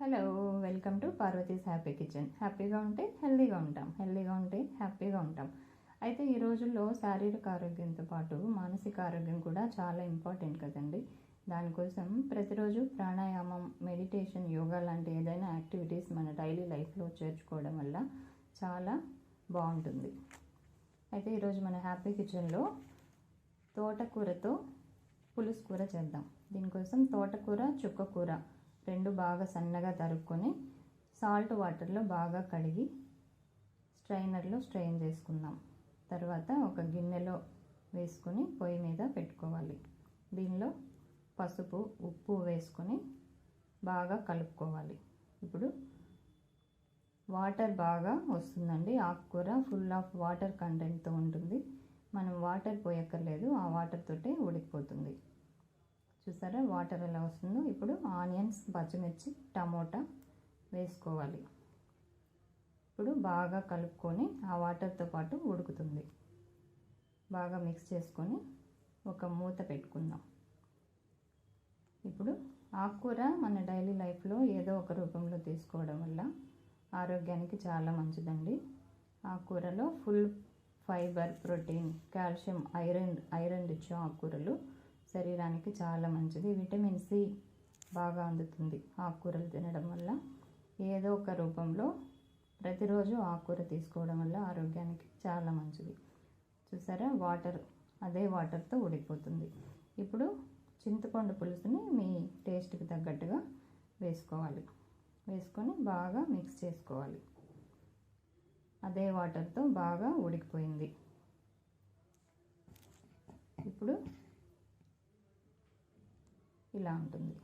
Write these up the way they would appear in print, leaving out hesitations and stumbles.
Hello, welcome to Parvati's happy kitchen. హ్యాపీగా ఉంటే హెల్దీగా ఉంటాం, హెల్దీగా ఉంటే హ్యాపీగా ఉంటాం. అయితే ఈ రోజుల్లో శారీరక ఆరోగ్యంతో పాటు మానసిక ఆరోగ్యం కూడా చాలా ఇంపార్టెంట్ కదండి. దానికోసం ప్రతిరోజు ప్రాణాయామం, మెడిటేషన్, యోగా లాంటి ఏదైనా యాక్టివిటీస్ మన డైలీ లైఫ్లో చేర్చుకోవడం వల్ల చాలా బాగుంటుంది. అయితే ఈరోజు మన హ్యాపీ కిచెన్లో తోటకూరతో పులుసు కూర చేద్దాం. దీనికోసం తోటకూర, చుక్కకూర రెండు బాగా సన్నగా తరుక్కొని సాల్ట్ వాటర్లో బాగా కడిగి స్ట్రైనర్లో స్ట్రెయిన్ చేసుకుందాం. తర్వాత ఒక గిన్నెలో వేసుకొని పొయ్యి మీద పెట్టుకోవాలి. దీనిలో పసుపు, ఉప్పు వేసుకొని బాగా కలుపుకోవాలి. ఇప్పుడు వాటర్ బాగా వస్తుందండి. ఆకుకూర ఫుల్ ఆఫ్ వాటర్ కంటెంట్తో ఉంటుంది. మనం వాటర్ పోయక్కర్లేదు, ఆ వాటర్ తోటే ఉడికిపోతుంది. చూసారా వాటర్ ఎలా వస్తుందో. ఇప్పుడు ఆనియన్స్, పచ్చిమిర్చి, టమోటా వేసుకోవాలి. ఇప్పుడు బాగా కలుపుకొని ఆ వాటర్తో పాటు ఉడుకుతుంది. బాగా మిక్స్ చేసుకొని ఒక మూత పెట్టుకుందాం. ఇప్పుడు ఆకుకూర మన డైలీ లైఫ్లో ఏదో ఒక రూపంలో తీసుకోవడం వల్ల ఆరోగ్యానికి చాలా మంచిదండి. ఆకుకూరలో full fibre, protein, calcium, iron rich ఆకుకూరలు శరీరానికి చాలా మంచిది. విటమిన్ సి బాగా అందుతుంది ఆకుకూరలు తినడం వల్ల. ఏదో ఒక రూపంలో ప్రతిరోజు ఆకుకూర తీసుకోవడం వల్ల ఆరోగ్యానికి చాలా మంచిది. చూసారా వాటర్ అదే వాటర్తో ఉడికిపోతుంది. ఇప్పుడు చింతపండు పులుసుని మీ టేస్ట్కి తగ్గట్టుగా వేసుకోవాలి. వేసుకొని బాగా మిక్స్ చేసుకోవాలి. అదే వాటర్తో బాగా ఉడికిపోయింది. ఇప్పుడు ఇలా ఉంటుంది.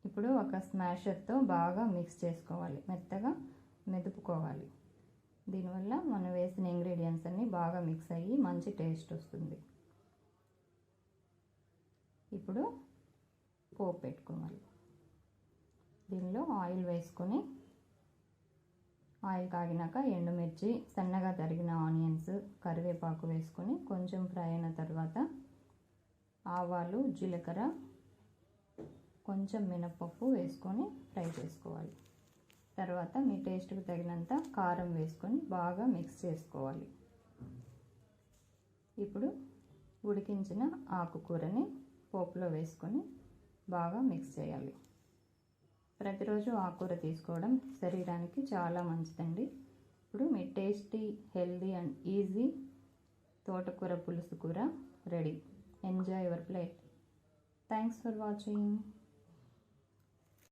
ఇప్పుడు ఒక స్మాషర్తో బాగా మిక్స్ చేసుకోవాలి, మెత్తగా మెదుపుకోవాలి. దీనివల్ల మనం వేసిన ఇంగ్రీడియంట్స్ అన్నీ బాగా మిక్స్ అయ్యి మంచి టేస్ట్ వస్తుంది. ఇప్పుడు పోపు పెట్టుకోవాలి. దీనిలో ఆయిల్ వేసుకొని ఆయిల్ కాగినాక ఎండుమిర్చి, సన్నగా తరిగిన ఆనియన్స్, కరివేపాకు వేసుకొని కొంచెం ఫ్రై అయిన తర్వాత ఆవాలు, జీలకర్ర, కొంచెం మినపప్పు వేసుకొని ఫ్రై చేసుకోవాలి. తర్వాత మీ టేస్ట్కి తగినంత కారం వేసుకొని బాగా మిక్స్ చేసుకోవాలి. ఇప్పుడు ఉడికించిన ఆకుకూరని పోపులో వేసుకొని బాగా మిక్స్ చేయాలి. ప్రతిరోజు ఆకుకూర తీసుకోవడం శరీరానికి చాలా మంచిదండి. ఇప్పుడు మీ టేస్టీ, హెల్దీ అండ్ ఈజీ తోటకూర పులుసు కూర ready. Enjoy your plate. Thanks for watching.